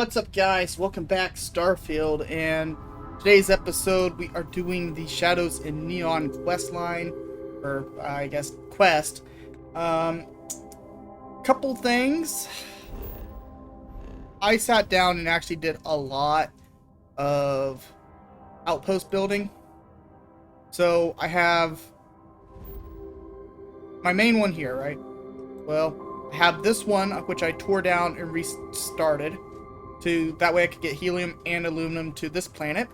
What's up, guys? Welcome back, Starfield, and today's episode we are doing the Shadows in Neon quest line, or I guess quest. Couple things. I sat down and actually did a lot of outpost building. So I have my main one here, right? Well, I have this one, which I tore down and restarted. That way I could get helium and aluminum to this planet.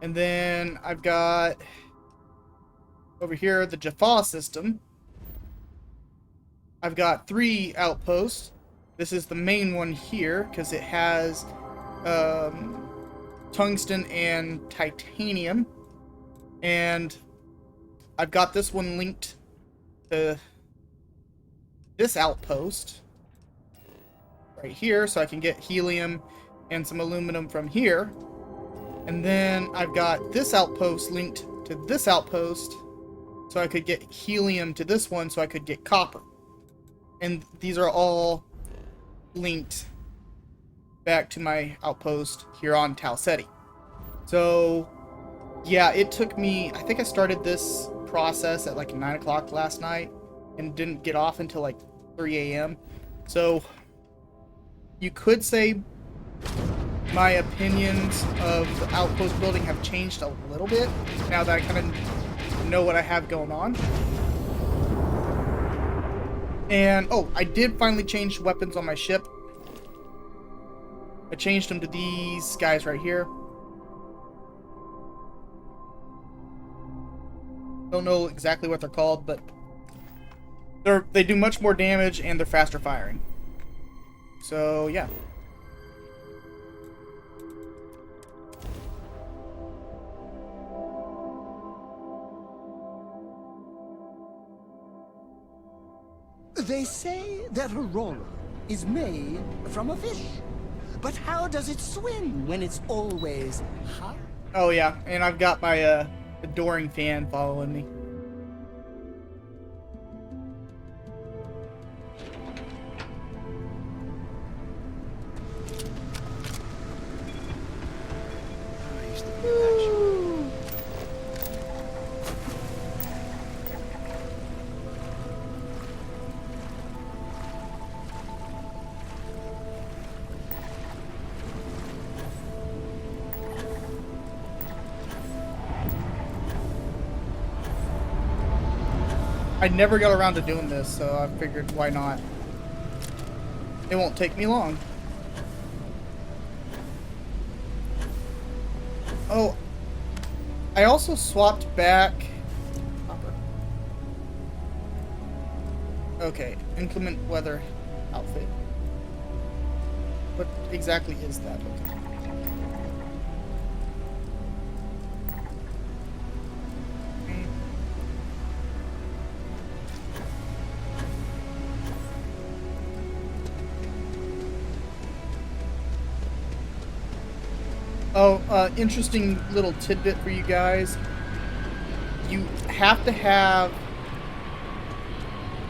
And then I've got over here the Jaffa system. I've got 3 outposts. This is the main one here because it has tungsten and titanium. And I've got this one linked to this outpost right here, so I can get helium and some aluminum from here. And then I've got this outpost linked to this outpost, so I could get helium to this one, so I could get copper. And these are all linked back to my outpost here on Tau Ceti. So yeah, it took me, I think I started this process at like 9 o'clock last night and didn't get off until like 3 a.m. So you could say my opinions of the outpost building have changed a little bit now that I kind of know what I have going on. And, oh, I did finally change weapons on my ship. I changed them to these guys right here. Don't know exactly what they're called, but they do much more damage and they're faster firing. So, yeah. They say that Aurora is made from a fish. But how does it swim when it's always hot? Oh, yeah. And I've got my adoring fan following me. I never got around to doing this, so I figured why not. It won't take me long. Oh, I also swapped back. Okay, inclement weather outfit. What exactly is that? Okay. Oh, interesting little tidbit for you guys. You have to have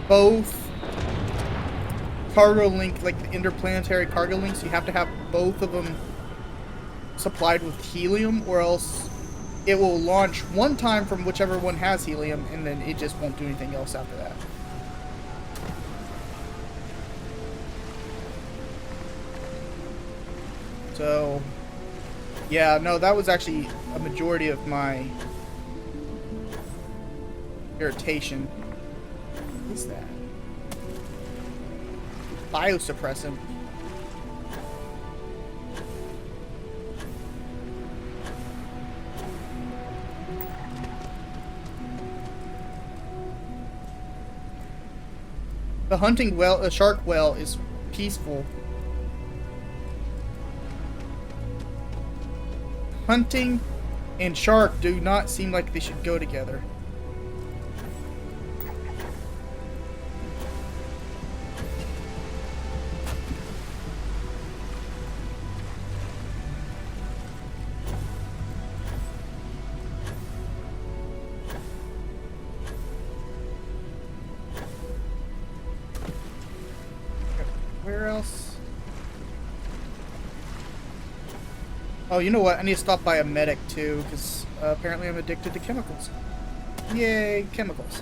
both cargo link, like the interplanetary cargo links, you have to have both of them supplied with helium, or else it will launch one time from whichever one has helium, and then it just won't do anything else after that. So yeah, no, that was actually a majority of my irritation. What is that? Biosuppressant. The hunting well, a shark well, is peaceful. Hunting and shark do not seem like they should go together. Where else? Oh, you know what? I need to stop by a medic too, because apparently I'm addicted to chemicals. Yay, chemicals.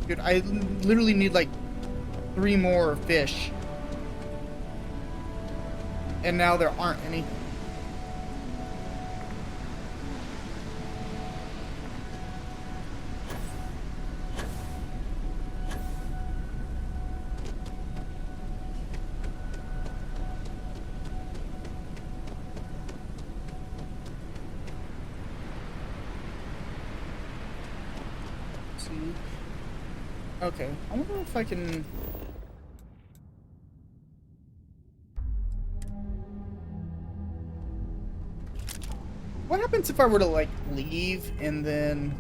Dude, I literally need like 3 more fish. And now there aren't any. Let's see. Okay, I wonder if I can... What happens if I were to, like, leave and then...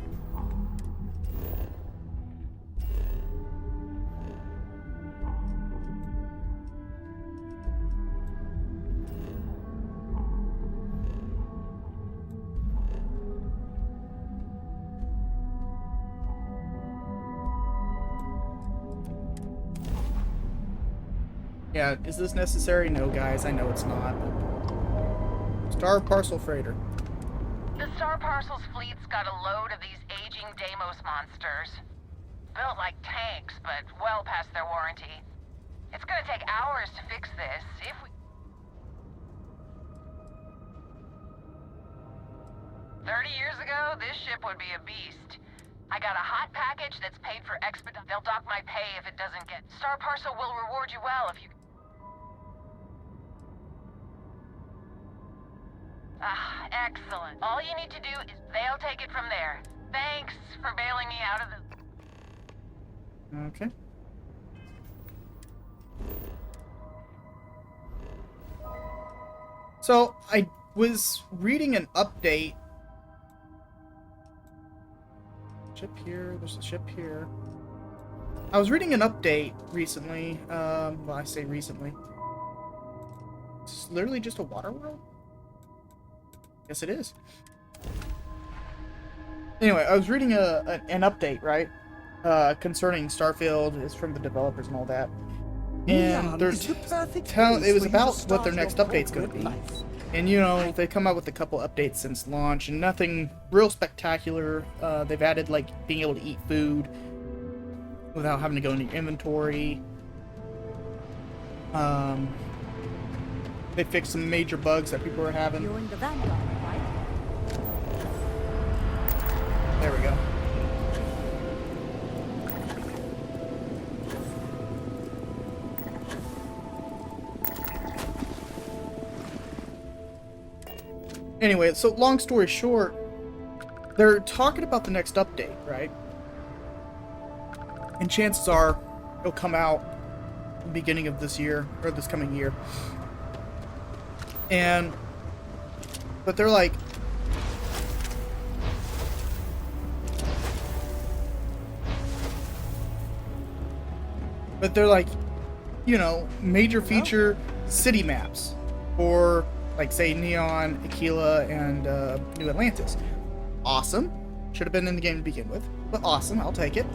Yeah, is this necessary? No, guys, I know it's not. Star Parcel Freighter. The Star Parcels fleet's got a load of these aging Deimos monsters. Built like tanks, but well past their warranty. It's gonna take hours to fix this, if we... 30 years ago, this ship would be a beast. I got a hot package that's paid for expedite. They'll dock my pay if it doesn't get... Star Parcel will reward you well if you... Ah, excellent. All you need to do is they'll take it from there. Thanks for bailing me out of the... Okay. So, I was reading an update. Ship here, there's a ship here. I was reading an update recently. Well, I say recently. It's literally just a water world? Yes, it is. Anyway, I was reading an update, right? Concerning Starfield. It's from the developers and all that. And there's it was about what their next update's going to be. And you know, they come out with a couple updates since launch, and nothing real spectacular. They've added like being able to eat food without having to go into your inventory. They fixed some major bugs that people were having. You're in the Vanguard, right? There we go. Anyway, so long story short, they're talking about the next update, right? And chances are it'll come out at the beginning of this year, or this coming year. But they're like, you know, major feature city maps for, like, say, Neon, Aquila, and New Atlantis. Awesome. Should have been in the game to begin with, but awesome, I'll take it.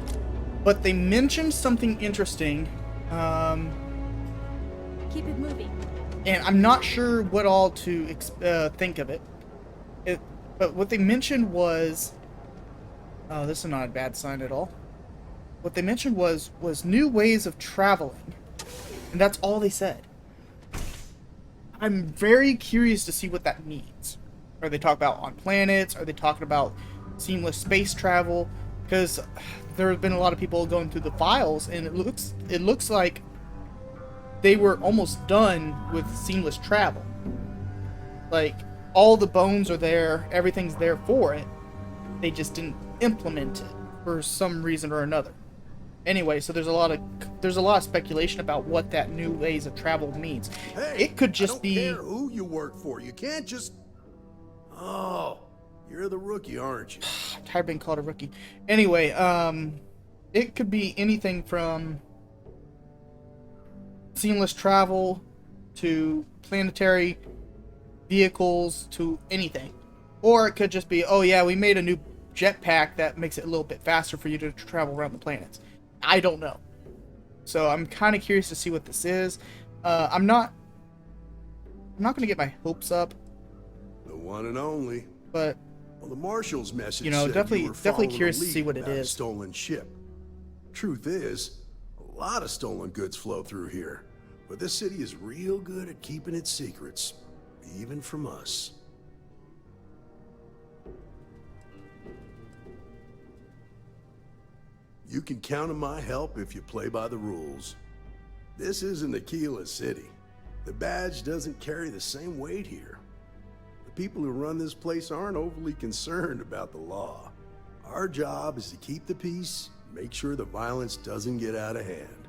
But they mentioned something interesting. Keep it moving. And I'm not sure what all to think of it. But what they mentioned was... Oh, this is not a bad sign at all. What they mentioned was new ways of traveling. And that's all they said. I'm very curious to see what that means. Are they talking about on planets? Are they talking about seamless space travel? Because there have been a lot of people going through the files, and it looks like they were almost done with seamless travel. Like, all the bones are there, everything's there for it. They just didn't implement it for some reason or another. Anyway, so there's a lot of speculation about what that new ways of travel means. Hey, it could just be... I don't care who you work for. You can't just... Oh, you're the rookie, aren't you? I'm tired of being called a rookie. Anyway, it could be anything from seamless travel to planetary vehicles to anything. Or it could just be, oh yeah, we made a new jetpack that makes it a little bit faster for you to travel around the planets. I don't know. So I'm kind of curious to see what this is. I'm not going to get my hopes up, The one and only. but Well, the marshal's message You know, said definitely- you were definitely following curious a to see lead what it about a is. stolen ship. Truth is, a lot of stolen goods flow through here, but this city is real good at keeping its secrets, even from us. You can count on my help if you play by the rules. This isn't Aquila City. The badge doesn't carry the same weight here. The people who run this place aren't overly concerned about the law. Our job is to keep the peace, make sure the violence doesn't get out of hand.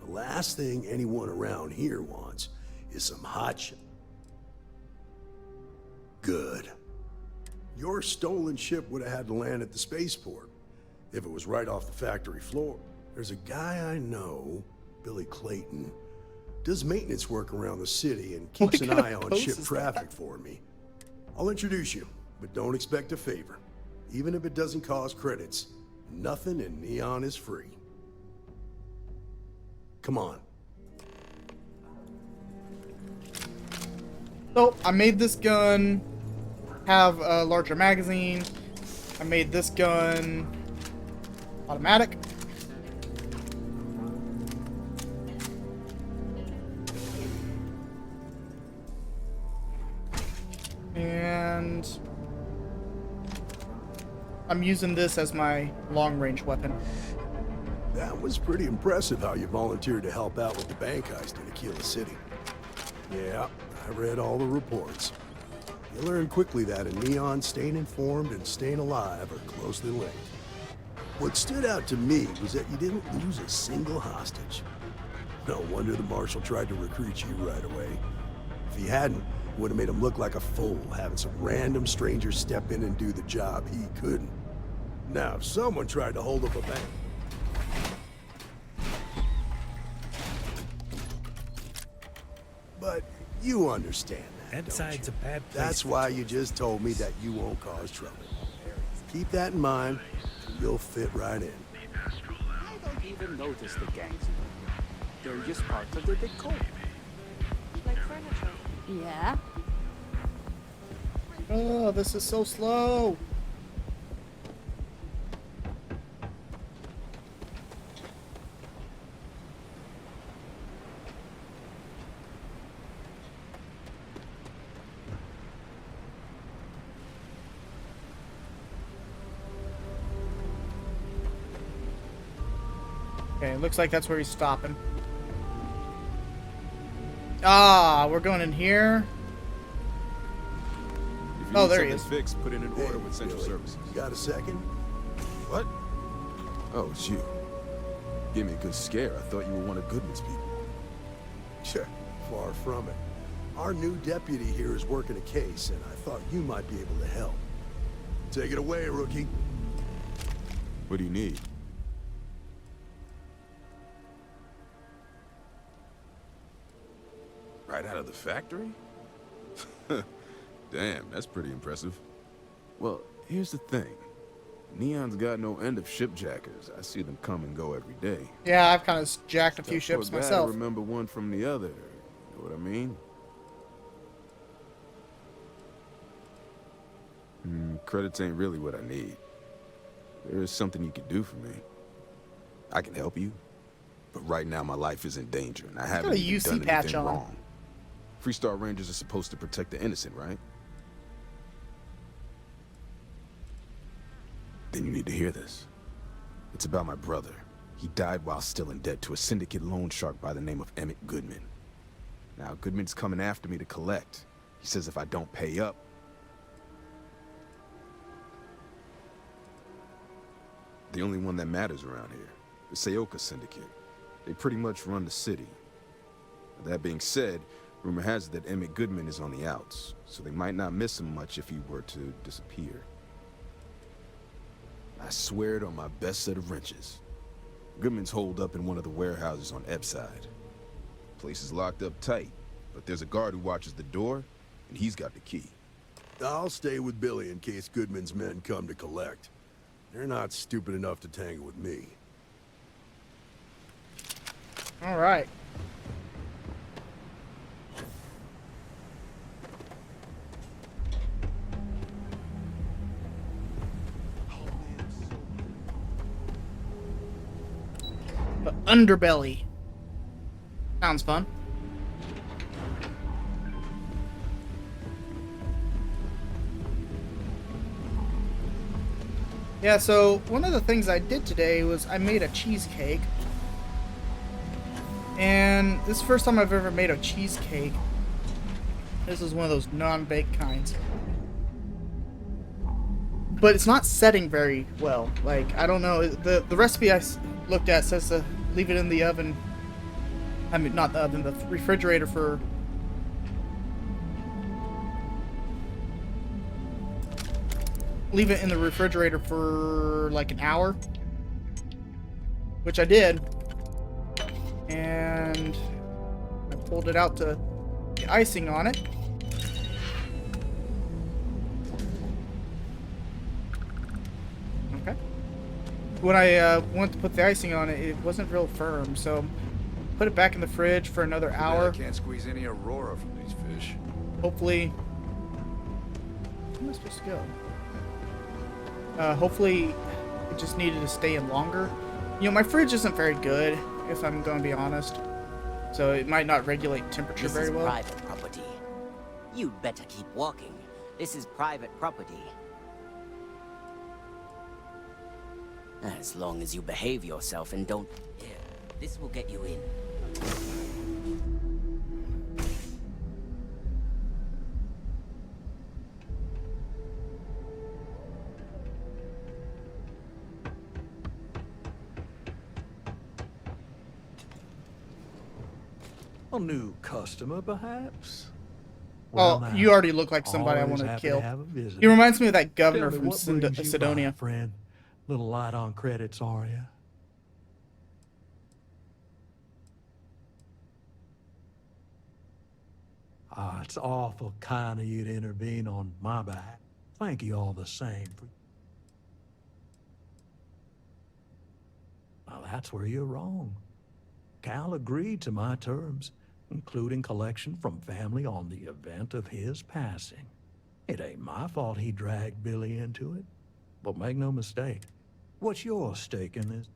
The last thing anyone around here wants is some hot shit. Good. Your stolen ship would have had to land at the spaceport if it was right off the factory floor. There's a guy I know, Billy Clayton, does maintenance work around the city and keeps What an kind of eye on post ship is traffic for me. I'll introduce you, but don't expect a favor. Even if it doesn't cause credits, nothing in Neon is free. Come on. So I made this gun have a larger magazine. I made this gun automatic. And I'm using this as my long-range weapon. That was pretty impressive how you volunteered to help out with the bank heist in Aquila City. Yeah, I read all the reports. You learn quickly that in Neon, staying informed and staying alive are closely linked. What stood out to me was that you didn't lose a single hostage. No wonder the marshal tried to recruit you right away. If he hadn't, it would have made him look like a fool, having some random stranger step in and do the job he couldn't. Now, if someone tried to hold up a bank, but you understand that, That side's a bad place. That's why you just told me that you won't cause trouble. Keep that in mind, and you'll fit right in. I don't even notice the gangs. They're just part of the decor. Like furniture. Yeah. Oh, this is so slow. Okay, looks like that's where he's stopping. Ah, we're going in here. If you Oh, need there he something is. fixed, put in an order with Central Billy, Services. You got a second? What? Oh, it's you. Gave me a good scare. I thought you were one of Goodman's people. Sure, far from it. Our new deputy here is working a case, and I thought you might be able to help. Take it away, rookie. What do you need? Right out of the factory? Damn, that's pretty impressive. Well, here's the thing. Neon's got no end of shipjackers. I see them come and go every day. Yeah, I've kind of jacked a few Tough for ships a guy to myself. remember one from the other. You know what I mean? Credits ain't really what I need. There is something you can do for me. I can help you, but right now my life is in danger, and I haven't a even UC done patch anything on. wrong. Freestar Rangers are supposed to protect the innocent, right? Then you need to hear this. It's about my brother. He died while still in debt to a syndicate loan shark by the name of Emmett Goodman. Now, Goodman's coming after me to collect. He says if I don't pay up, the only one that matters around here, the Seoka Syndicate. They pretty much run the city. That being said, rumor has it that Emmett Goodman is on the outs, so they might not miss him much if he were to disappear. I swear it on my best set of wrenches. Goodman's holed up in one of the warehouses on Epside. Place is locked up tight, but there's a guard who watches the door, and he's got the key. I'll stay with Billy in case Goodman's men come to collect. They're not stupid enough to tangle with me. All right. The underbelly. Sounds fun. Yeah, so one of the things I did today was I made a cheesecake. And this is the first time I've ever made a cheesecake. This is one of those non-baked kinds. But it's not setting very well. Like, I don't know. The recipe I looked at says to leave it in the oven. I mean, not the oven, the refrigerator for... Leave it in the refrigerator for like an hour. Which I did. And I pulled it out to the icing on it. Okay. When I went to put the icing on it, it wasn't real firm, so put it back in the fridge for another hour. I can't squeeze any Aurora from these fish. Hopefully... Where am I supposed to go? Hopefully it just needed to stay in longer. You know, my fridge isn't very good, if I'm going to be honest. So it might not regulate temperature very well. This is private property. You'd better keep walking. This is private property. As long as you behave yourself and don't... Here, this will get you in. A new customer, perhaps? Well, now, you already look like somebody I always want to happy kill. have a visitor. He reminds me of that Tell governor me, from what brings you Sidonia. by, friend? Little light on credits, are you? Ah, it's awful kind of you to intervene on my behalf. Thank you all the same. Well, that's where you're wrong. Cal agreed to my terms, including collection from family on the event of his passing. It ain't my fault he dragged Billy into it. But make no mistake, what's your stake in this?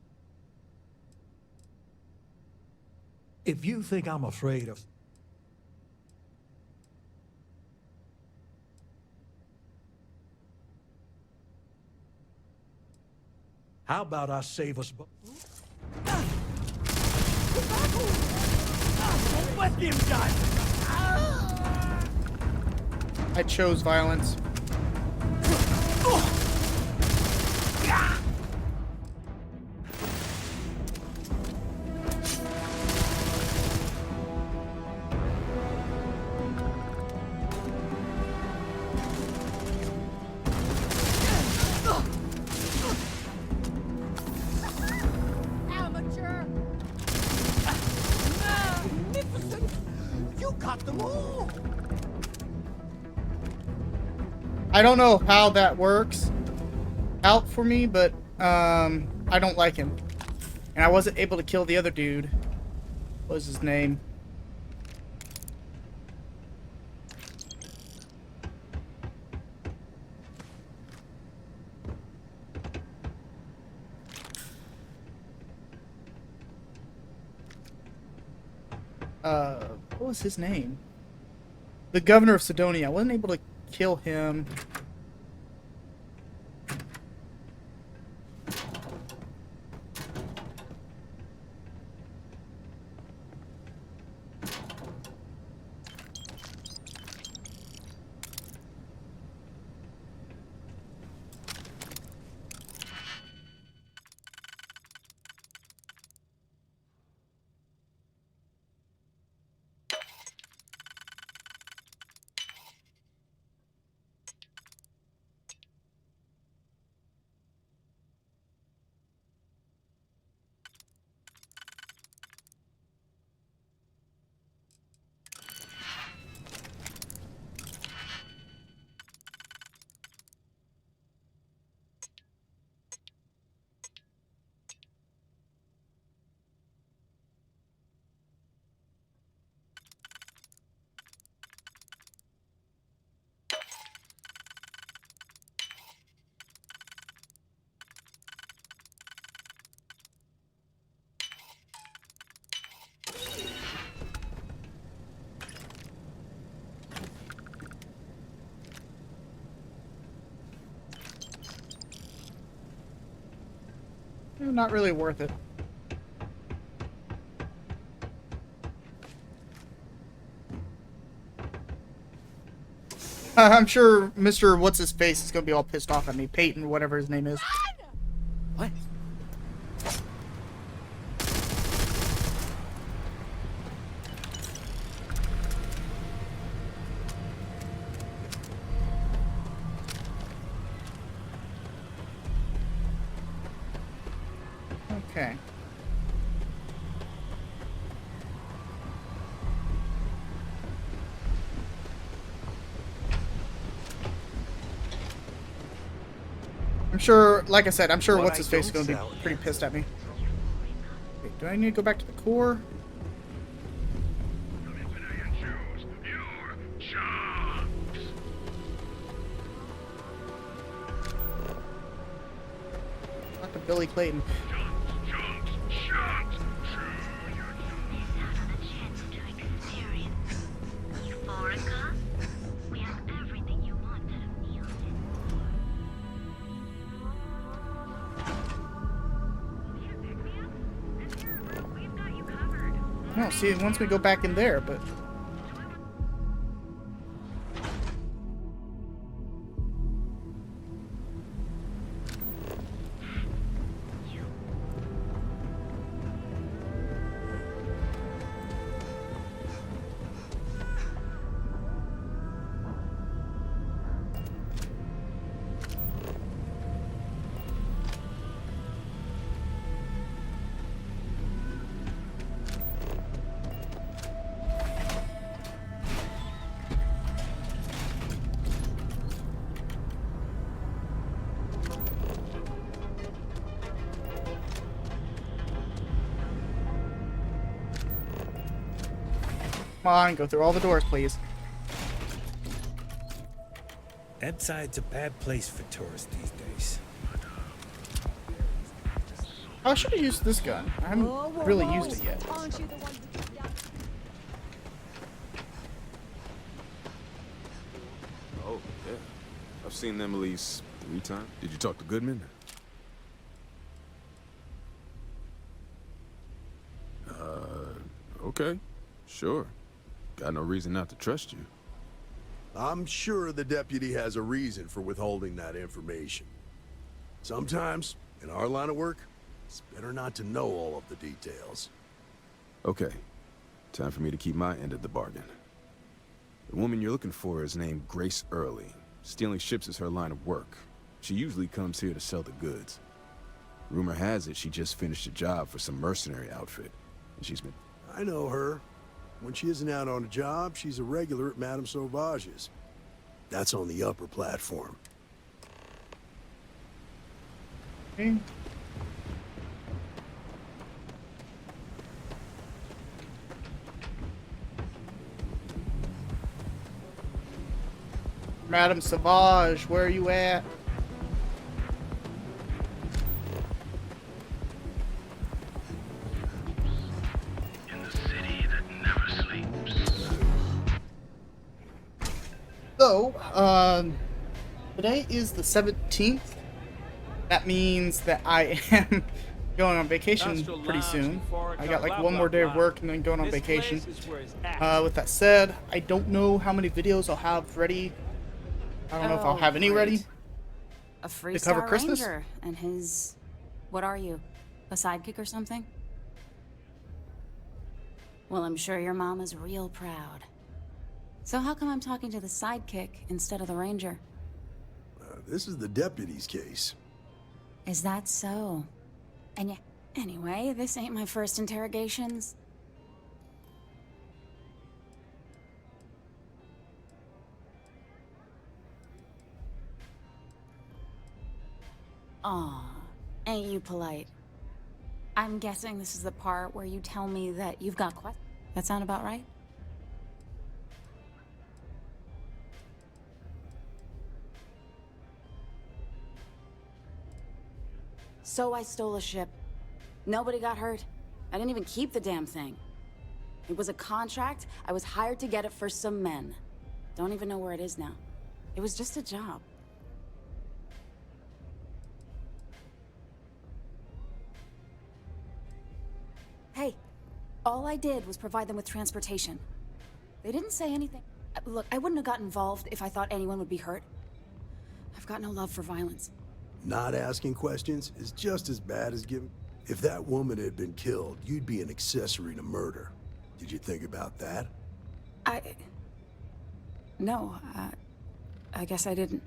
If you think I'm afraid of... How about I save us both? I chose violence. Amateur! Magnificent! You got them all! I don't know how that works out for me, but I don't like him. And I wasn't able to kill the other dude. What was his name? What was his name? The governor of Sidonia. I wasn't able to kill him. not really worth it. I'm sure Mr. What's-His-Face is gonna be all pissed off at me. Peyton, whatever his name is. What? Okay. I'm sure, like I said, I'm sure What's-His-Face is going to be pretty pissed at me. Okay, do I need to go back to the core? Dr. Billy Clayton. No, see, it wants me to go back in there, but... Come on, go through all the doors, please. That side's a bad place for tourists these days. Oh, I should have used this gun. I haven't really used it yet. Aren't you the one who took down? Oh, yeah. I've seen them at least 3 times. Did you talk to Goodman? Okay. Sure. Got no reason not to trust you. I'm sure the deputy has a reason for withholding that information. Sometimes, in our line of work, it's better not to know all of the details. Okay. Time for me to keep my end of the bargain. The woman you're looking for is named Grace Early. Stealing ships is her line of work. She usually comes here to sell the goods. Rumor has it she just finished a job for some mercenary outfit, and she's been... I know her. When she isn't out on a job, she's a regular at Madame Sauvage's. That's on the upper platform. Okay. Madame Sauvage, where are you at? So, today is the 17th. That means that I am going on vacation pretty soon. I got like one more day of work and then going on vacation. With that said, I don't know how many videos I'll have ready. I don't know if I'll have any ready A to cover freestyle Christmas. ranger and his... What are you? A sidekick or something? Well, I'm sure your mom is real proud. So how come I'm talking to the sidekick instead of the ranger? This is the deputy's case. Is that so? And yeah, anyway, this ain't my first interrogations. Aw, ain't you polite? I'm guessing this is the part where you tell me that you've got questions. That sound about right? So I stole a ship. Nobody got hurt. I didn't even keep the damn thing. It was a contract. I was hired to get it for some men. Don't even know where it is now. It was just a job. All I did was provide them with transportation. They didn't say anything. Look, I wouldn't have got involved if I thought anyone would be hurt. I've got no love for violence. Not asking questions is just as bad as giving... If that woman had been killed, you'd be an accessory to murder. Did you think about that? No, I guess I didn't.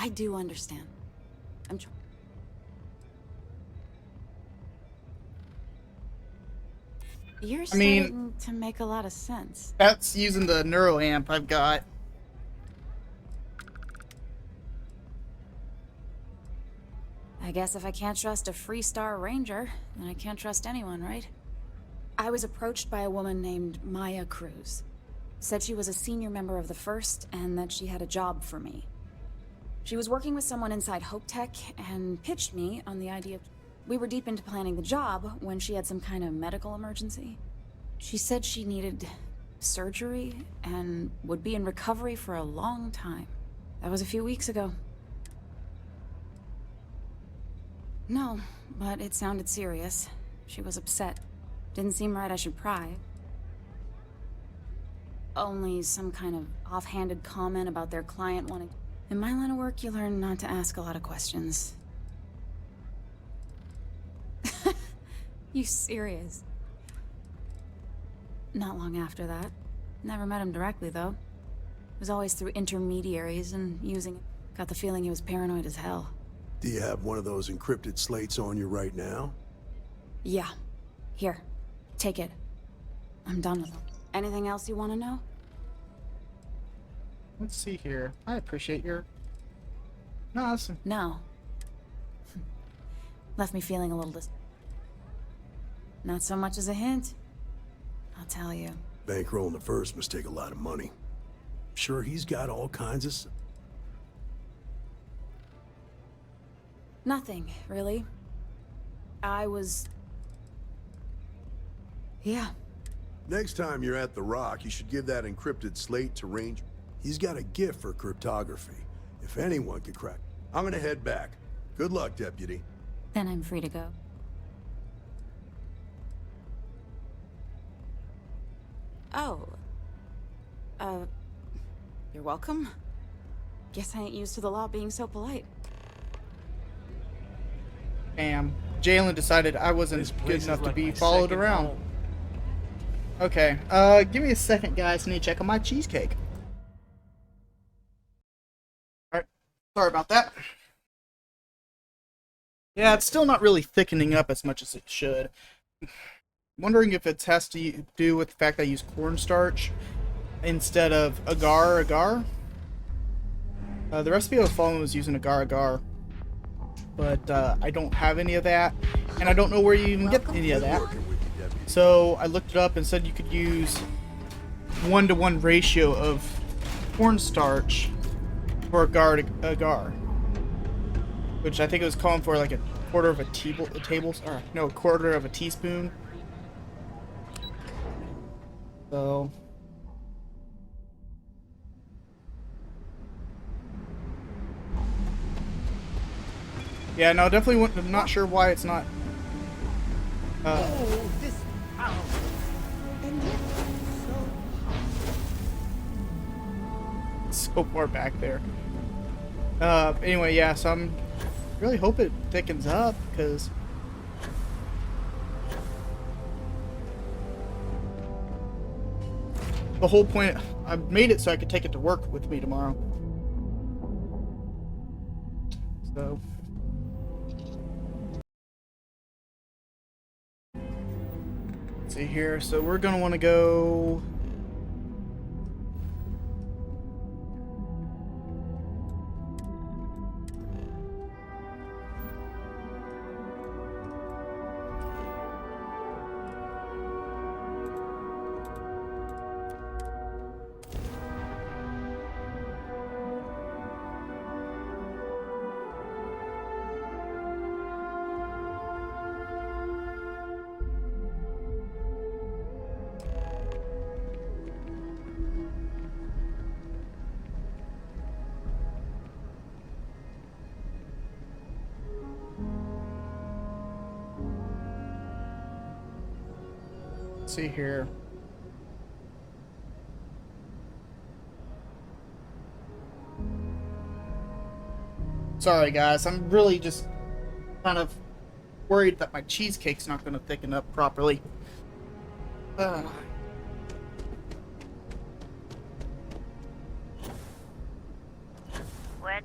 I do understand. I'm trying. You're starting to make a lot of sense. That's using the neuroamp I've got. I guess if I can't trust a Freestar Ranger, then I can't trust anyone, right? I was approached by a woman named Maya Cruz. Said she was a senior member of the First and that she had a job for me. She was working with someone inside Hope Tech and pitched me on the idea of... We were deep into planning the job when she had some kind of medical emergency. She said she needed surgery and would be in recovery for a long time. That was a few weeks ago. No, but it sounded serious. She was upset. Didn't seem right I should pry. Only some kind of offhanded comment about their client wanting... In my line of work, you learn not to ask a lot of questions. You serious? Not long after that. Never met him directly, though. It was always through intermediaries and using it. Got the feeling he was paranoid as hell. Do you have one of those encrypted slates on you right now? Yeah. Here. Take it. I'm done with them. Anything else you want to know? Let's see here. I appreciate your... Awesome. No. Left me feeling a little Not so much as a hint. I'll tell you. Bankrolling the First must take a lot of money. Sure, he's got all kinds of... Nothing, really. Yeah. Next time you're at the Rock, you should give that encrypted slate to Ranger. He's got a gift for cryptography. If anyone could crack... I'm gonna head back. Good luck, Deputy. Then I'm free to go. Oh. You're welcome. Guess I ain't used to the law being so polite. Bam. Jalen decided I wasn't good enough to be followed around. Okay, give me a second, guys. I need to check on my cheesecake. Alright, sorry about that. Yeah, it's still not really thickening up as much as it should. Wondering if it has to do with the fact that I use cornstarch instead of agar. The recipe I was following was using agar. But I don't have any of that, and I don't know where you even get any of that. So I looked it up and said you could use 1-to-1 ratio of cornstarch for agar, which I think it was calling for like a quarter of a teaspoon. So. Yeah, no, definitely I'm not sure why it's not. This house. And yet So far back there. Anyway, yeah, so I'm really hope it thickens up, because the whole point, I made it so I could take it to work with me tomorrow. So. Let's see here, so we're gonna want to go. Let's see here. Sorry, guys. I'm really just kind of worried that my cheesecake's not going to thicken up properly. Word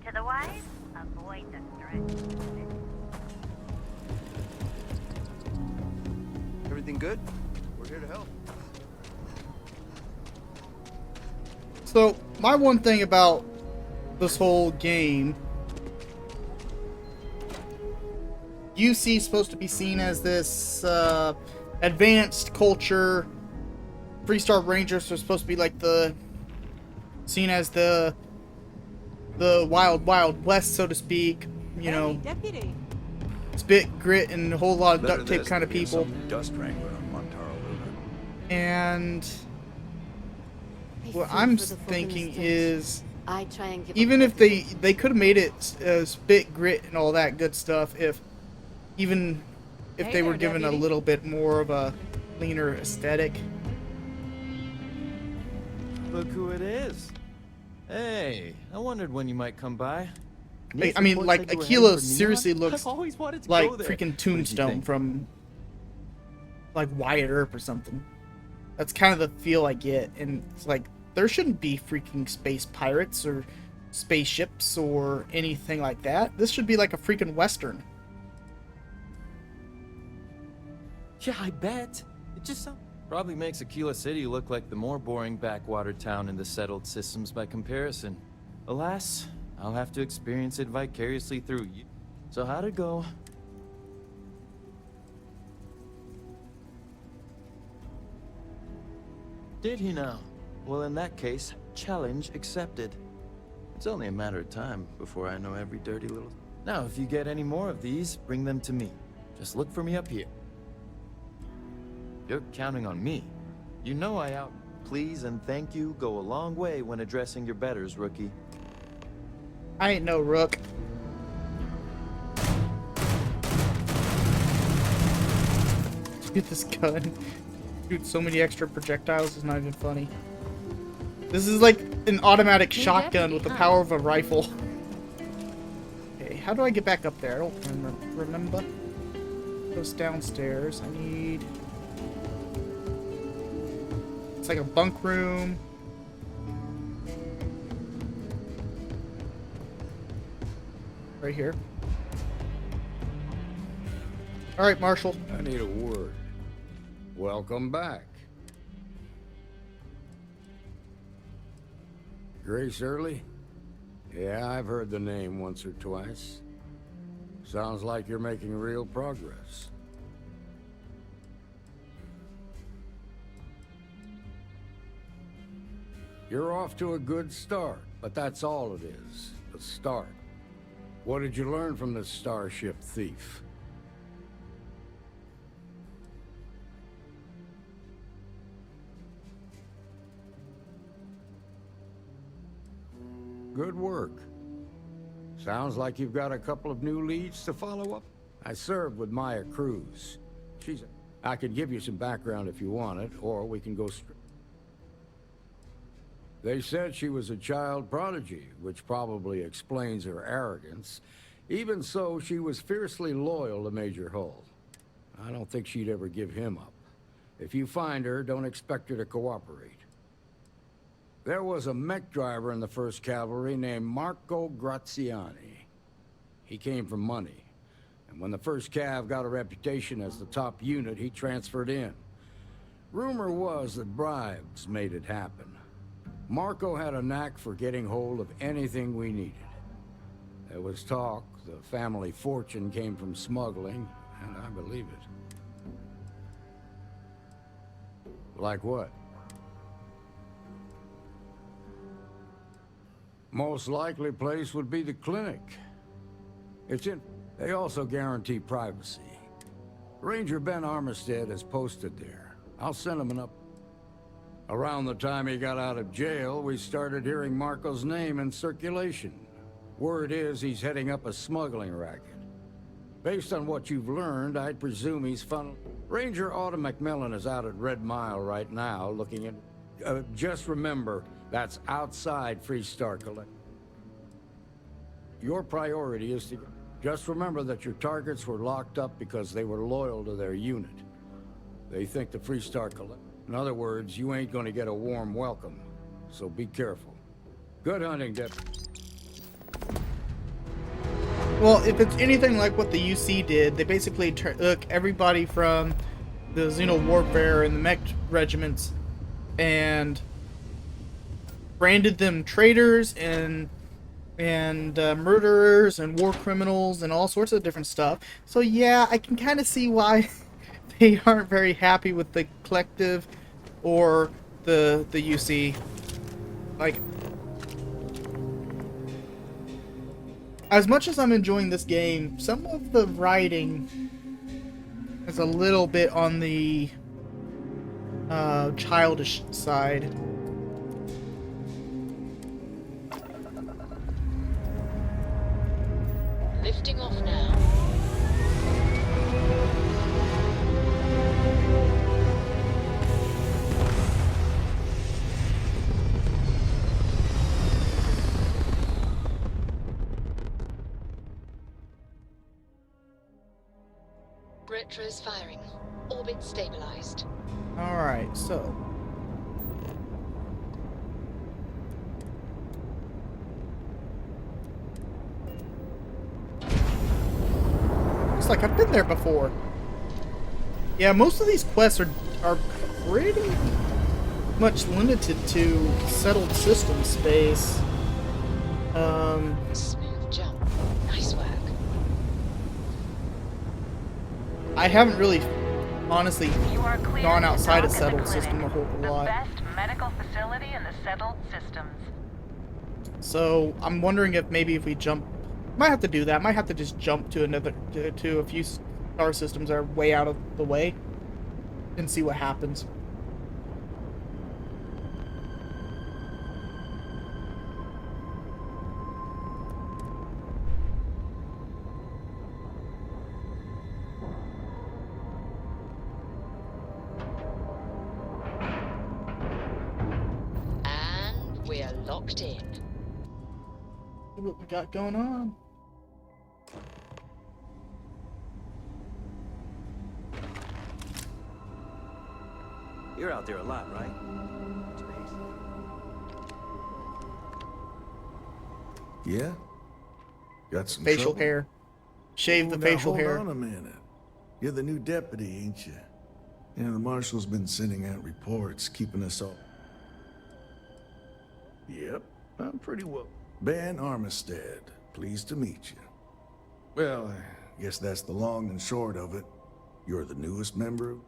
to the wise, avoid the stretch. Everything good? We're here to help. So, my one thing about this whole game, UC is supposed to be seen as this advanced culture. Three-star Rangers are supposed to be like seen as the wild west, so to speak. You know, Deputy. spit, grit, and a whole lot of Better duct tape this kind of than being people. some dust wrangler on Montaro Luna. And what feel I'm for the folk in thinking the States. is, I try and give even up if they could have made it spit, grit, and all that good stuff, if they Hey were there, given a deputy. little bit more of a cleaner aesthetic. Look who it is. Hey, I wondered when you might come by. I mean, Reports like, said you were Aquila heading for Neon? seriously looks I've always wanted to like go there. freaking What did you Tombstone think? from like Wyatt Earp or something. That's kind of the feel I get, and it's like there shouldn't be freaking space pirates or spaceships or anything like that. This should be like a freaking western. Yeah, I bet. It just probably makes Aquila City look like the more boring backwater town in the settled systems by comparison. Alas, I'll have to experience it vicariously through you. So how'd it go? Did he now? Well, in that case, challenge accepted. It's only a matter of time before I know every dirty little... Now, if you get any more of these, bring them to me. Just look for me up here. You're counting on me. You know please and thank you go a long way when addressing your betters, rookie. I ain't no rook. Get this gun. Shoot so many extra projectiles, it's not even funny. This is like an automatic shotgun with the power of a rifle. Okay, how do I get back up there? I don't remember. Goes downstairs. I need... It's like a bunk room. Right here. Alright, Marshall. I need a word. Welcome back. Grace Early? Yeah, I've heard the name once or twice. Sounds like you're making real progress. You're off to a good start, but that's all it is, a start. What did you learn from this starship thief? Good work. Sounds like you've got a couple of new leads to follow up. I served with Maya Cruz. I could give you some background if you want it, or we can go straight. They said she was a child prodigy, which probably explains her arrogance. Even so, she was fiercely loyal to Major Hull. I don't think she'd ever give him up. If you find her, don't expect her to cooperate. There was a mech driver in the 1st Cavalry named Marco Graziani. He came from money, and when the 1st Cav got a reputation as the top unit, he transferred in. Rumor was that bribes made it happen. Marco had a knack for getting hold of anything we needed. There was talk the family fortune came from smuggling, and I believe it. Like what? Most likely place would be the clinic. They also guarantee privacy. Ranger Ben Armistead is posted there. I'll send him an up. Around the time he got out of jail, we started hearing Marco's name in circulation. Word is he's heading up a smuggling racket. Based on what you've learned, I'd presume he's funneled. Ranger Autumn McMillan is out at Red Mile right now, looking at... just remember, that's outside Freestar Collect. Your priority is to... Just remember that your targets were locked up because they were loyal to their unit. They think the Freestar Collect... In other words, you ain't gonna get a warm welcome, so be careful. Good hunting, Dip. Well, if it's anything like what the UC did, they basically took everybody from the Xeno Warfare and the mech regiments and branded them traitors and murderers and war criminals and all sorts of different stuff. So yeah, I can kind of see why they aren't very happy with the Collective or the UC. Like, as much as I'm enjoying this game, some of the writing is a little bit on the childish side. Lifting off now. Retro's firing. Orbit stabilized. Alright, so... Looks like I've been there before. Yeah, most of these quests are pretty much limited to settled system space. Smooth jump. Nice work. I haven't really, honestly, gone outside of dock at the settled clinic, system a whole lot. The best medical facility in the settled systems. So I'm wondering if maybe if we jump, might have to do that. Might have to just jump to to a few star systems that are way out of the way, and see what happens. And we're locked in. See what we got going on. You're out there a lot, right? Yeah? Got some Facial trouble? hair. Shave the Now, facial hair. Hold on a minute. You're the new deputy, ain't you? Yeah, the marshal's been sending out reports, keeping us all... Yep, I'm pretty well... Ben Armistead, pleased to meet you. Well, I guess that's the long and short of it. You're the newest member of...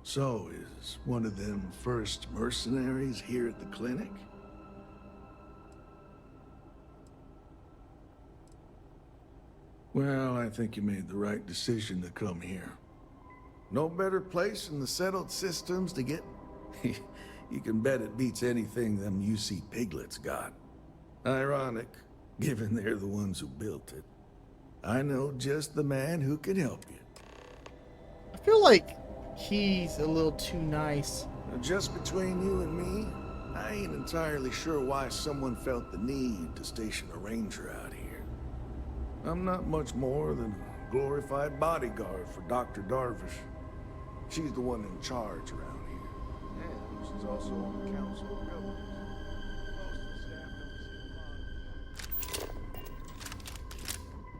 So, is one of them first mercenaries here at the clinic? Well, I think you made the right decision to come here. No better place in the settled systems to get... You can bet it beats anything them UC piglets got. Ironic, given they're the ones who built it. I know just the man who can help you. I feel like he's a little too nice. Just between you and me, I ain't entirely sure why someone felt the need to station a ranger out here. I'm not much more than a glorified bodyguard for Dr. Darvish. She's the one in charge around here. And she's also on the Council of Governors.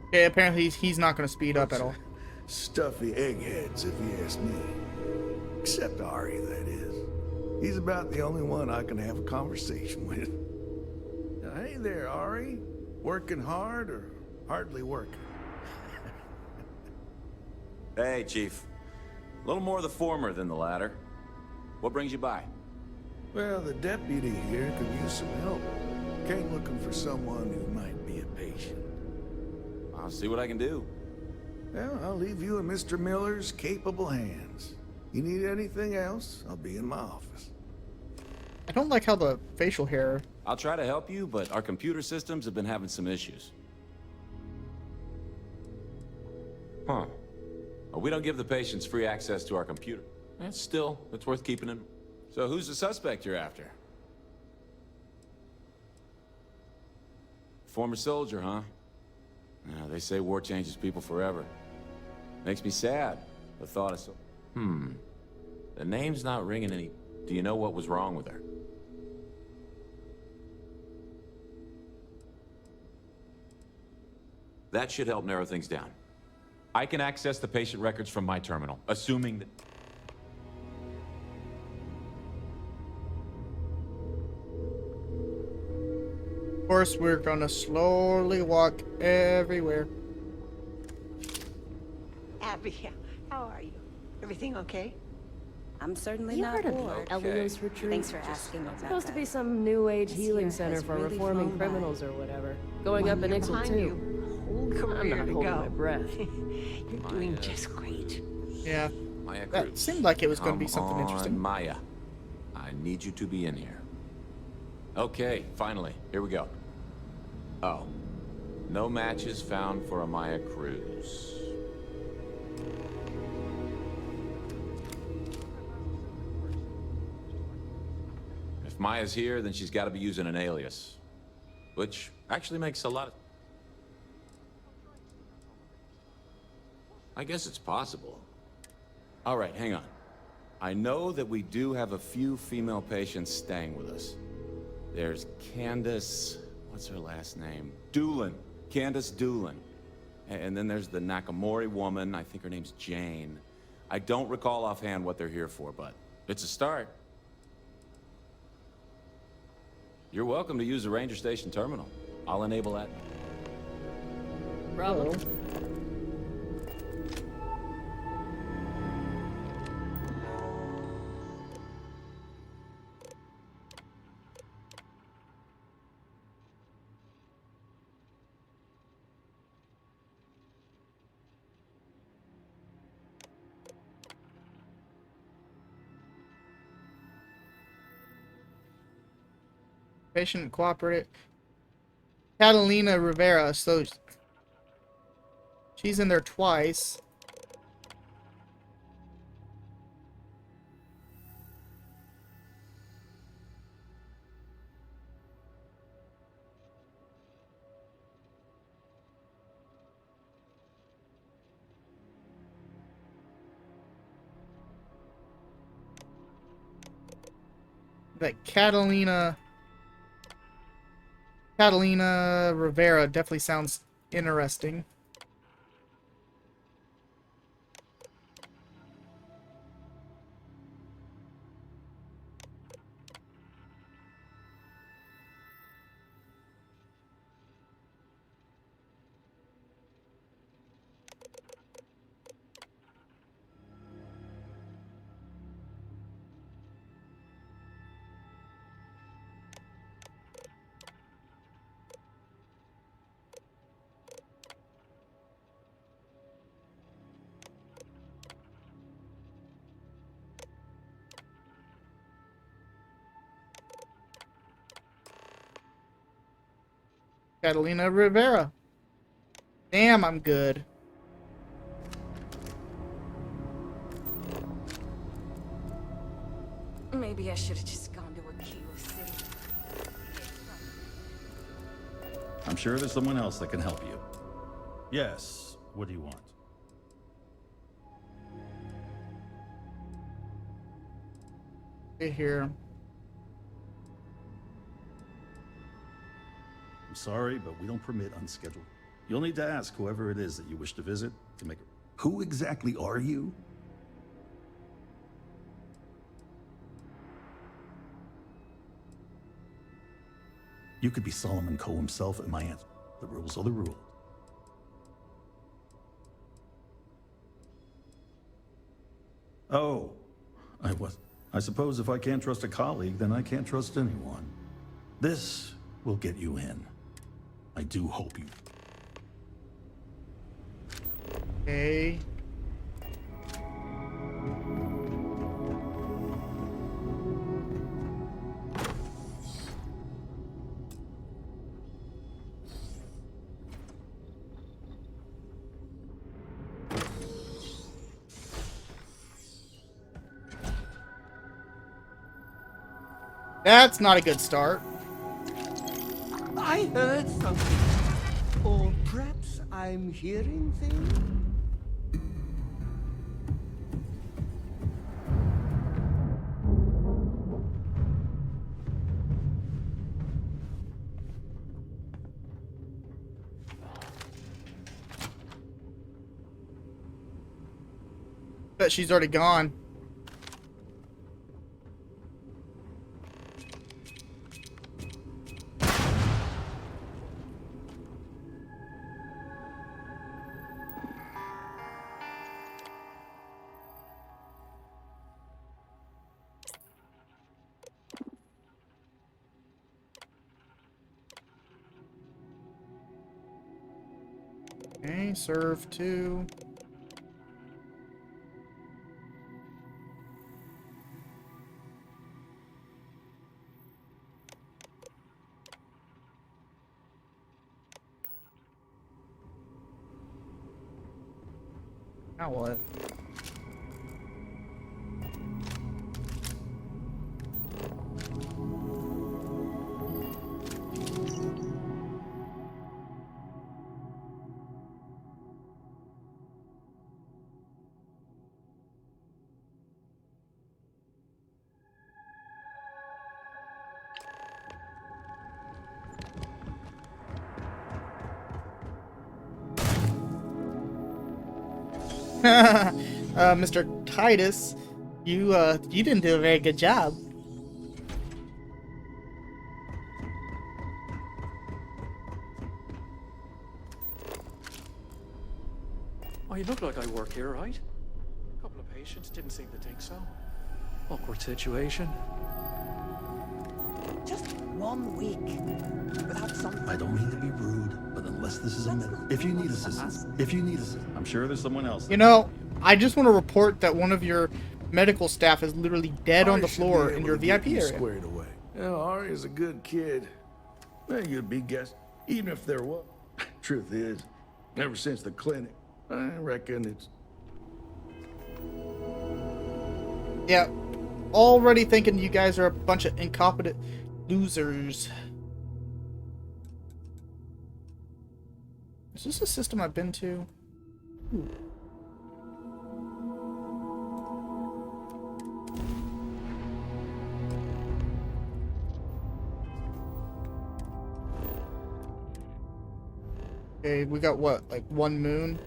Okay, apparently he's not going to speed up at all. Stuffy eggheads, if you ask me. Except Ari, that is. He's about the only one I can have a conversation with. Hey there, Ari. Working hard or hardly working? Hey, Chief. A little more the former than the latter. What brings you by? Well, the deputy here could use some help. Came looking for someone who might be a patient. I'll see what I can do. Well, I'll leave you in Mr. Miller's capable hands. You need anything else, I'll be in my office. I don't like how the facial hair... I'll try to help you, but our computer systems have been having some issues. Huh. Well, we don't give the patients free access to our computer. Still, it's worth keeping in. So who's the suspect you're after? Former soldier, huh? Yeah, they say war changes people forever. Makes me sad, the thought of so... The name's not ringing any... Do you know what was wrong with her? That should help narrow things down. I can access the patient records from my terminal, assuming that... Of course, we're gonna slowly walk everywhere. Abby, how are you? Everything okay? I'm certainly You not heard of bored. Elio's Retreat? Thanks for asking about Supposed to that. be some new age This healing year center has for really reforming flown by. criminals or whatever. Going up in You're Ixel behind too. you. Whole I'm career not to holding go. my breath. You're doing just great. Yeah, Maya that Cruz. seemed like it was going to be Come something on, interesting. Maya. I need you to be in here. Okay, finally. Here we go. Oh. No matches found for a Maya Cruz. If Maya's here, then she's got to be using an alias. Which actually makes a lot of... I guess it's possible. All right, hang on. I know that we do have a few female patients staying with us. There's Candace... What's her last name? Doolin. Candace Doolin. And then there's the Nakamori woman. I think her name's Jane. I don't recall offhand what they're here for, but it's a start. You're welcome to use the Ranger Station terminal. I'll enable that. Bravo. Patient cooperative. Catalina Rivera, so she's in there twice. That Catalina Rivera definitely sounds interesting. Catalina Rivera. Damn, I'm good. Maybe I should have just gone to Aquila City. I'm sure there's someone else that can help you. Yes, what do you want? Here. I'm sorry, but we don't permit unscheduled. You'll need to ask whoever it is that you wish to visit to make it. Who exactly are you? You could be Solomon Coe himself, and my answer. The rules are the rules. Oh, I suppose if I can't trust a colleague, then I can't trust anyone. This will get you in. I do hope you. Okay. That's not a good start. I heard something. Or perhaps I'm hearing things? Bet she's already gone. Okay, serve 2. Now what? Mr. Titus, you didn't do a very good job. Oh, you look like I work here, right? A couple of patients didn't seem to think so. Awkward situation. Just 1 week without some. I don't mean to be rude, but unless this is a medical... If you need assistance, I'm sure there's someone else. You know, I just want to report that one of your medical staff is literally dead on the floor in your VIP area. Squared away. Yeah, Arya's a good kid. Well, you'd be guessing, even if there was. Truth is, ever since the clinic, I reckon it's... Yeah, already thinking you guys are a bunch of incompetent losers. Is this a system I've been to? Ooh. Okay, we got what, like 1 moon?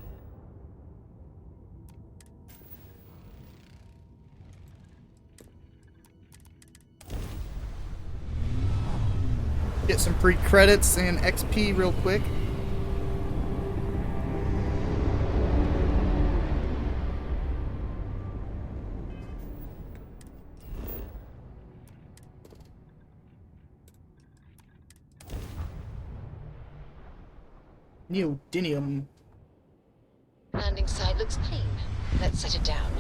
Get some free credits and XP real quick. Neodymium. Landing side looks clean. Let's set it down.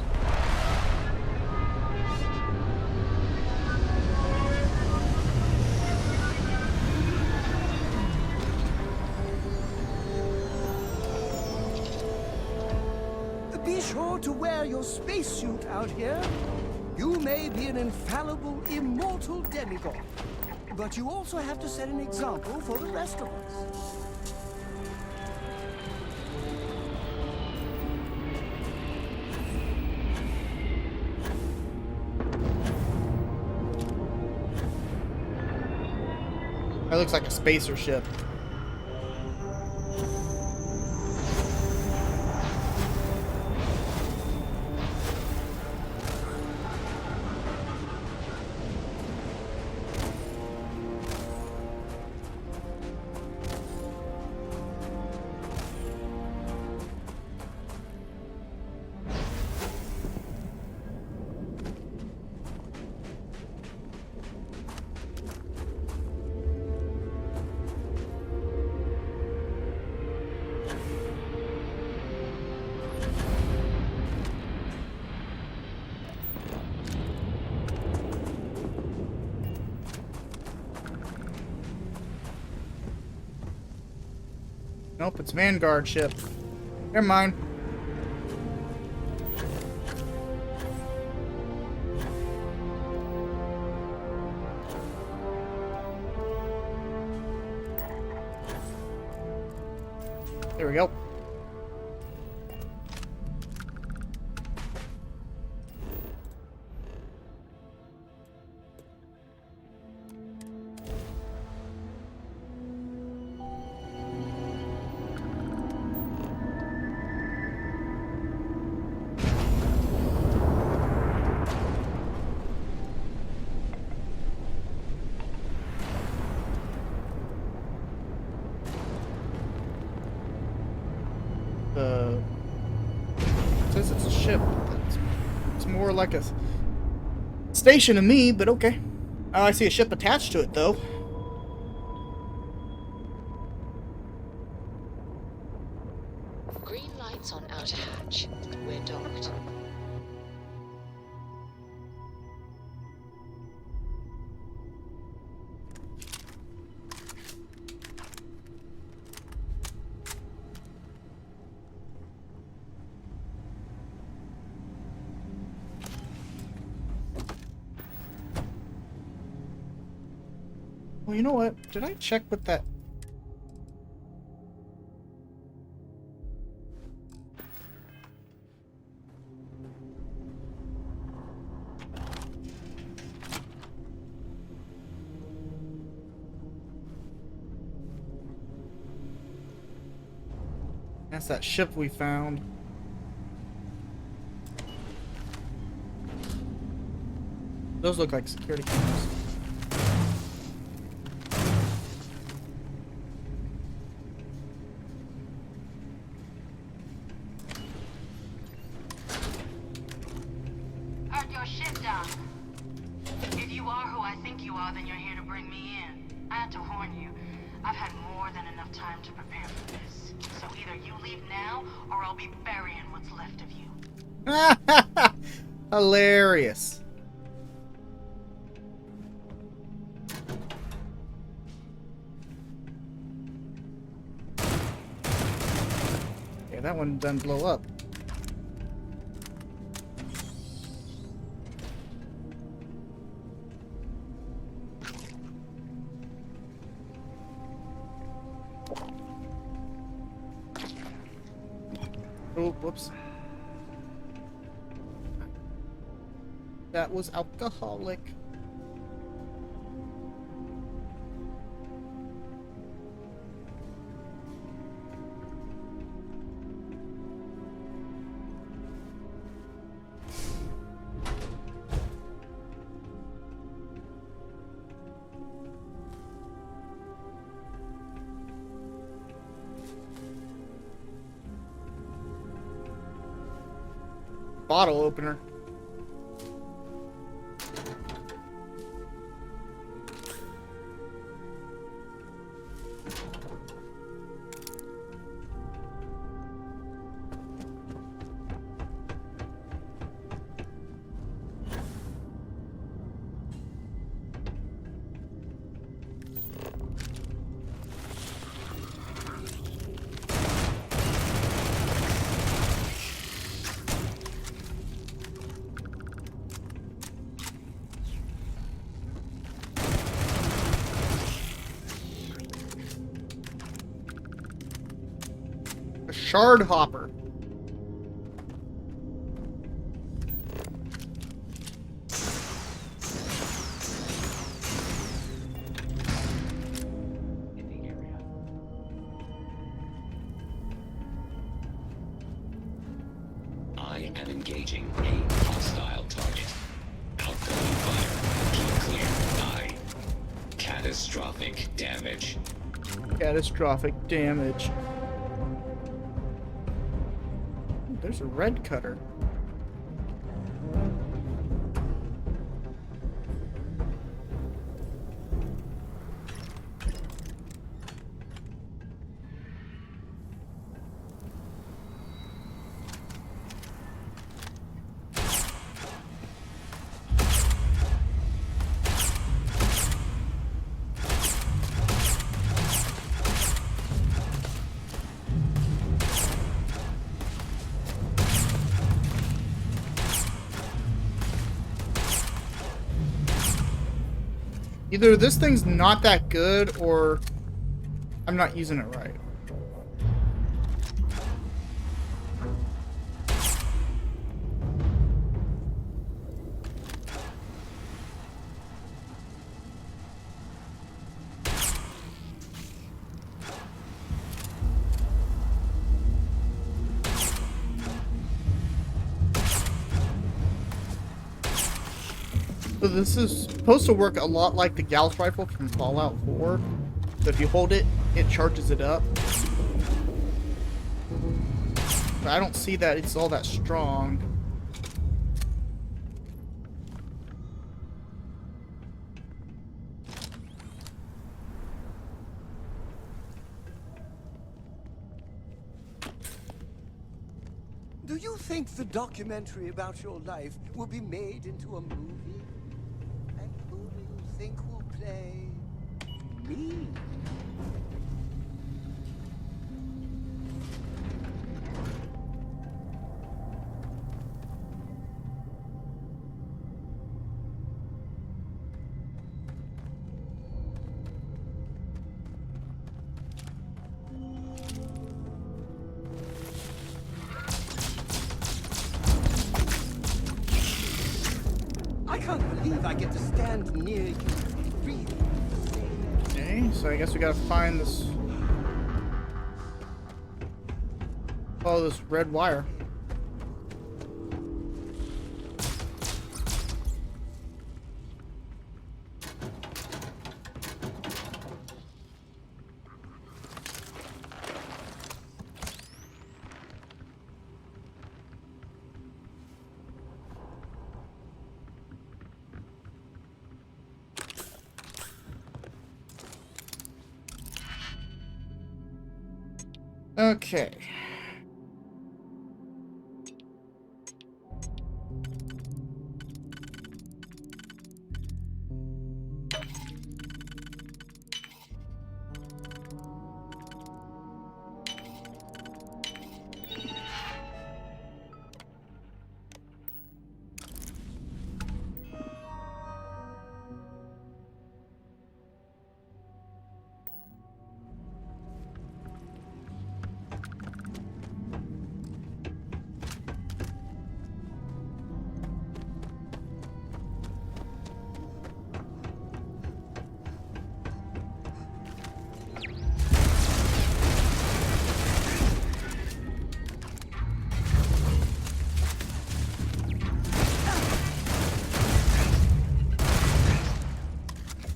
Be sure to wear your spacesuit out here. You may be an infallible, immortal demigod, but you also have to set an example for the rest of us. That looks like a spacer ship. Nope, it's Vanguard ship. Never mind. go. It says it's a ship. It's more like a station to me, but okay. Oh, I see a ship attached to it, though. Green lights on outer hatch. We're docked. Well, you know what? Did I check with that? That's that ship we found. Those look like security cameras. Heard your shit, Doc. If you are who I think you are, then you're here to bring me in. I had to warn you. I've had more than enough time to prepare for this. So either you leave now, or I'll be burying what's left of you. Hilarious. Okay, that one doesn't blow up. Oh, whoops. That was alcoholic. Bottle opener. A shard hopper. I am engaging a hostile target. Outgoing fire. Keep clear. Catastrophic damage. Catastrophic damage. There's a red cutter. Either this thing's not that good, or I'm not using it right. So this is supposed to work a lot like the Gauss rifle from Fallout 4. So if you hold it, it charges it up. But I don't see that it's all that strong. Do you think the documentary about your life will be made into a movie? And who do you think will play me? I can't believe I get to stand near you, breathing. Okay, so I guess we gotta find this. Follow this red wire. Okay.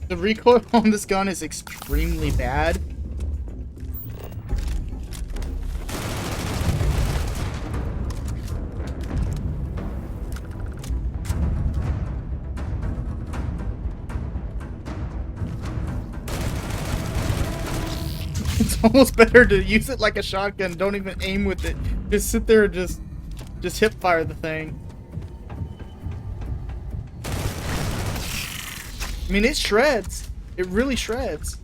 The recoil on this gun is extremely bad. It's almost better to use it like a shotgun. Don't even aim with it. Just sit there and just hip fire the thing. I mean, it shreds. It really shreds.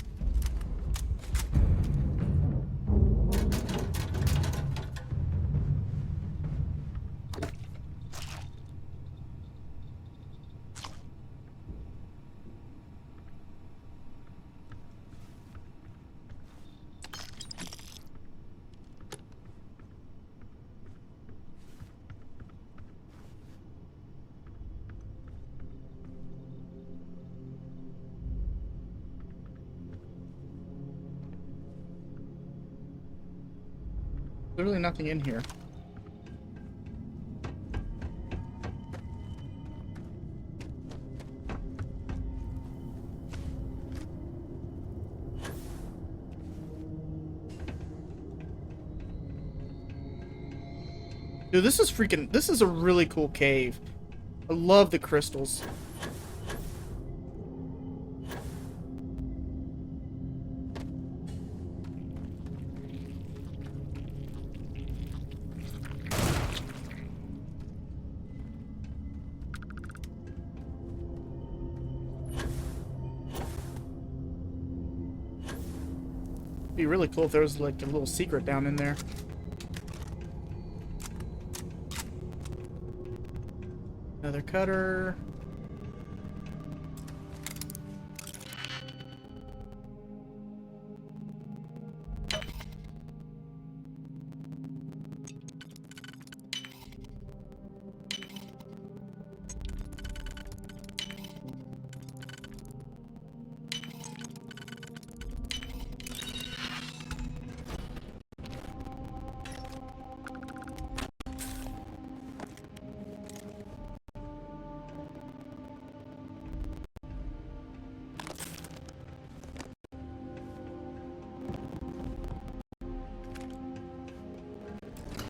There's really nothing in here. Dude, this is a really cool cave. I love the crystals. It'd be really cool if there was like a little secret down in there. Another cutter.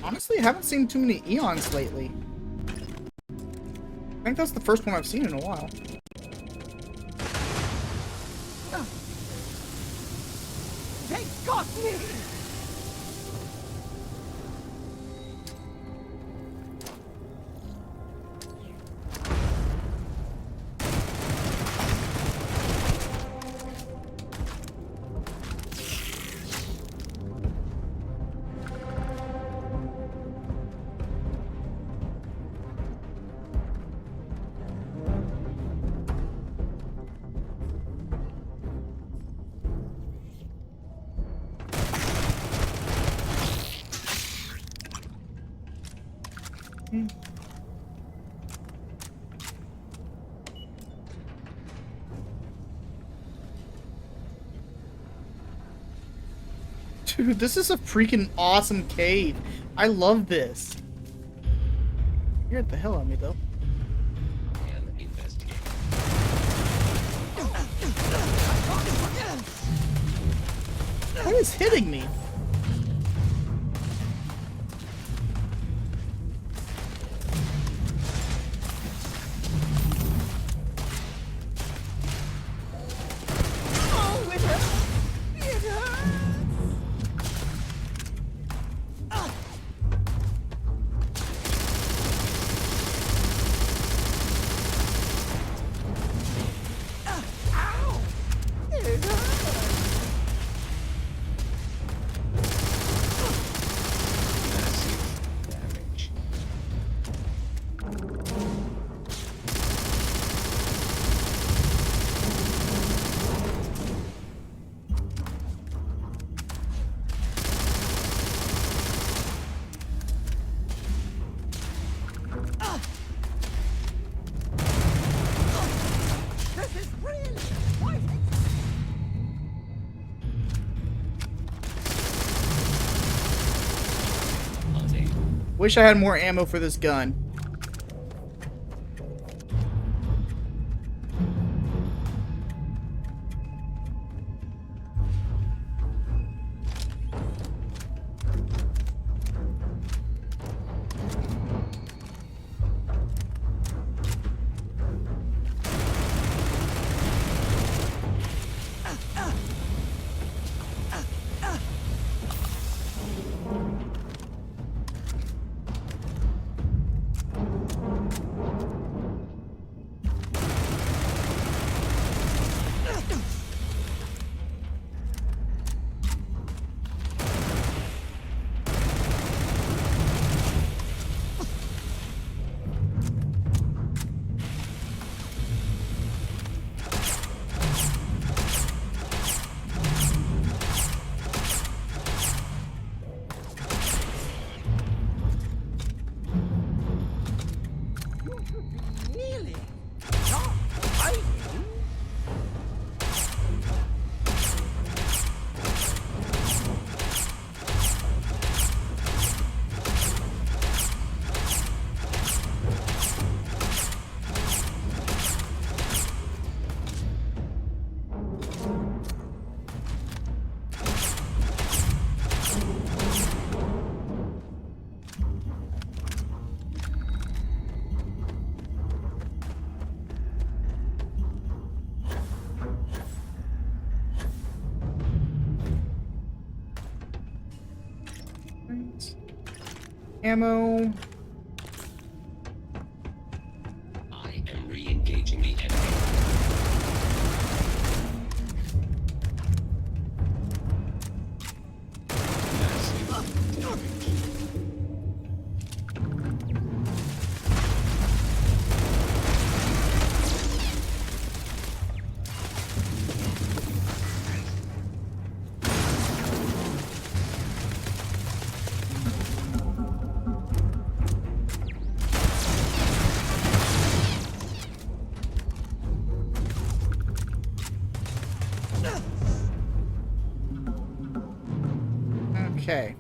Honestly, I haven't seen too many Eons lately. I think that's the first one I've seen in a while. They got me! Dude, this is a freaking awesome cave. I love this. You scared the hell out of me, though. What is hitting me? Oh, it hurts! It hurts! Ow! It hurts! This is really fighting! Wish I had more ammo for this gun. Really? Not fighting? Ammo. I am re-engaging the enemy. Massive damage. Okay.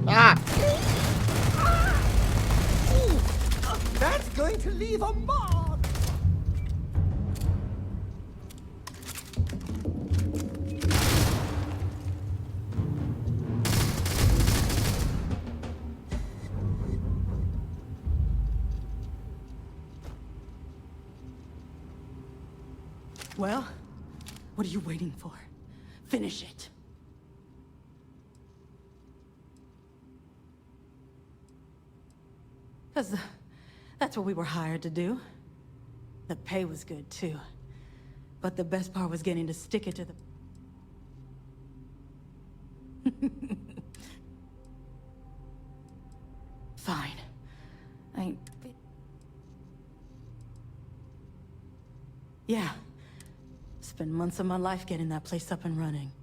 Ah! That's going to leave a mark! Well, what are you waiting for? Finish it. Because that's what we were hired to do. The pay was good, too. But the best part was getting to stick it to the... Fine. Yeah. Spent months of my life getting that place up and running.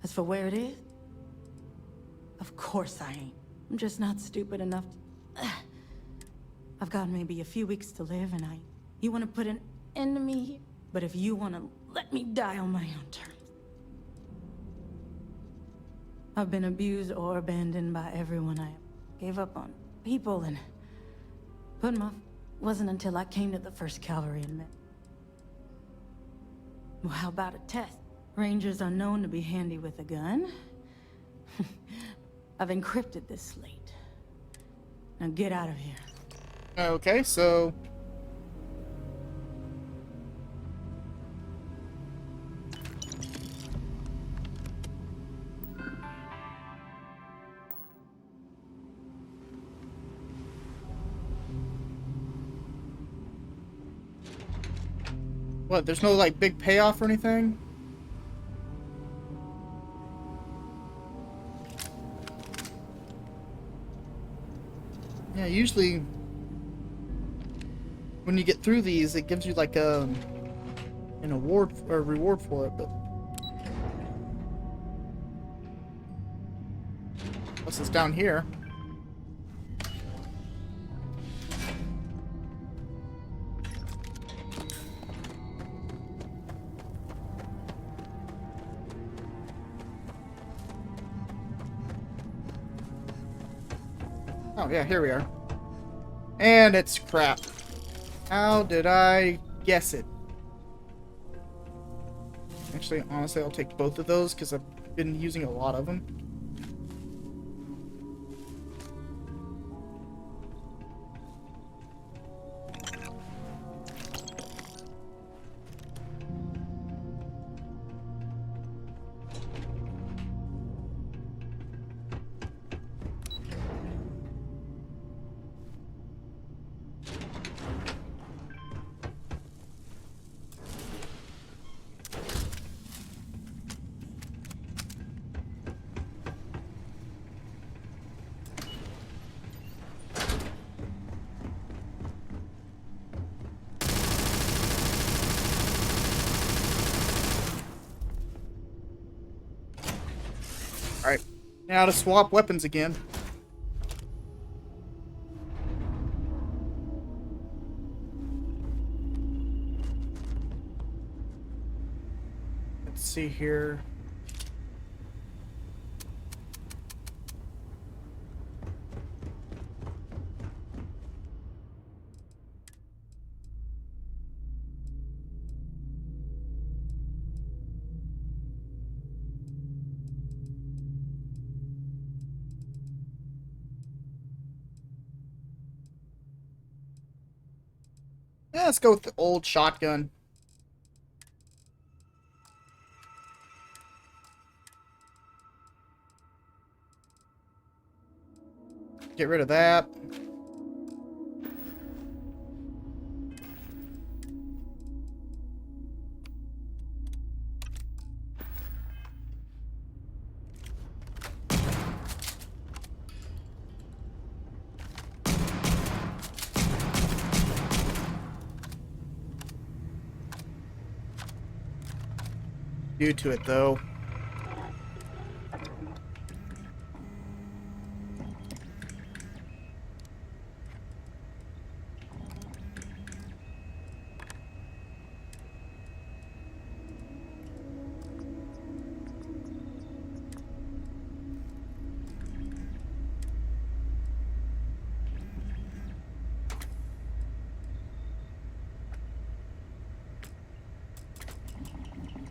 As for where it is, of course I ain't. I'm just not stupid enough to... I've got maybe a few weeks to live, and you want to put an end to me, but if you want to let me die on my own terms. I've been abused or abandoned by everyone I gave up on. People and put my... Wasn't until I came to the 1st Cavalry and met. Well, how about a test? Rangers are known to be handy with a gun. I've encrypted this slate. Now get out of here. Okay, so... What, there's no, like, big payoff or anything? Yeah, usually... when you get through these, it gives you like an award or reward for it, but unless it's down here. Oh yeah, here we are. And it's crap. How did I guess it? Actually, honestly, I'll take both of those because I've been using a lot of them. Alright, now to swap weapons again. Let's see here. Yeah, let's go with the old shotgun. Get rid of that. Due to it, though.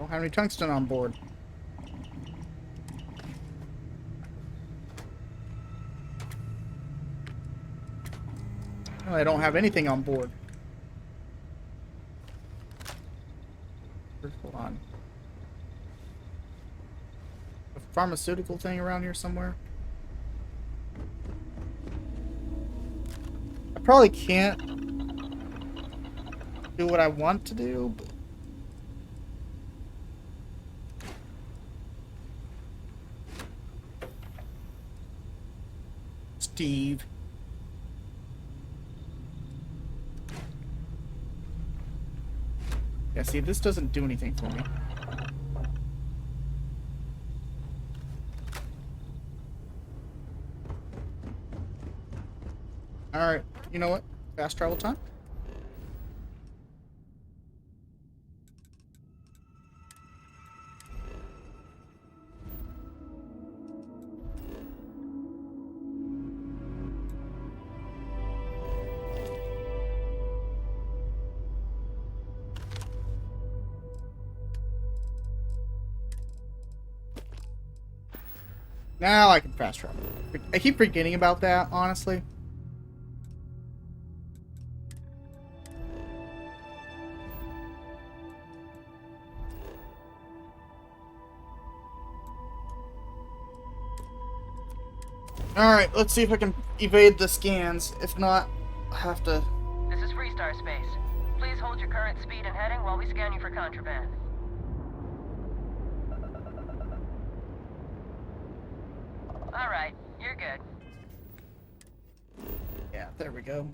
Don't have any tungsten on board. No, I don't have anything on board. Hold on. A pharmaceutical thing around here somewhere? I probably can't do what I want to do, but... Steve. Yeah, see, this doesn't do anything for me. Alright, you know what? Fast travel time. Now I can fast travel. I keep forgetting about that, honestly. Alright, let's see if I can evade the scans. If not, I have to... This is Freestar Space. Please hold your current speed and heading while we scan you for contraband. Alright, you're good. Yeah, there we go.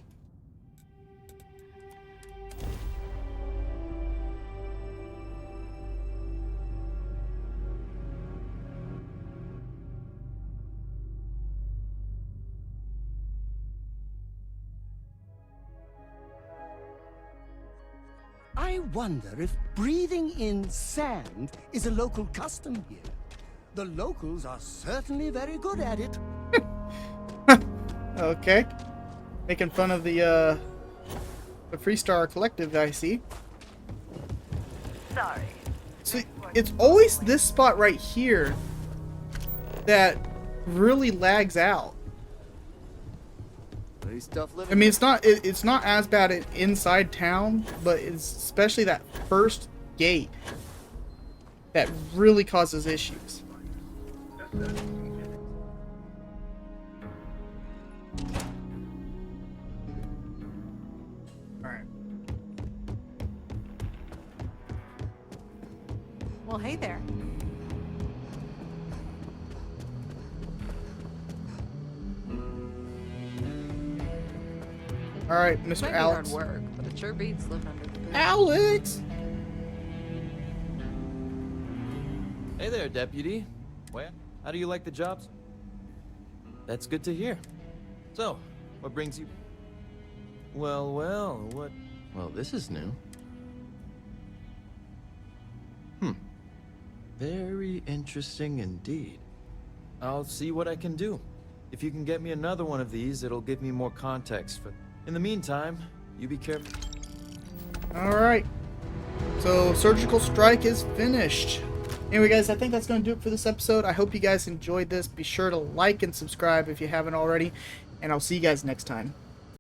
I wonder if breathing in sand is a local custom here. The locals are certainly very good at it. Okay. Making fun of the Freestar Collective, I see. Sorry. See, it's always this spot right here that really lags out. I mean, it's not as bad inside town, but it's especially that first gate that really causes issues. Alright. Well, hey there. Alright, Mr. Might be Alex. hard work, but it sure beats living under the bridge. Alex! Hey there, Deputy. Well, how do you like the jobs? That's good to hear. So, what brings you... Well, what... Well, this is new. Very interesting indeed. I'll see what I can do. If you can get me another one of these, it'll give me more context for... In the meantime, you be careful. Alright. So, Surgical Strike is finished. Anyway, guys, I think that's going to do it for this episode. I hope you guys enjoyed this. Be sure to like and subscribe if you haven't already. And I'll see you guys next time.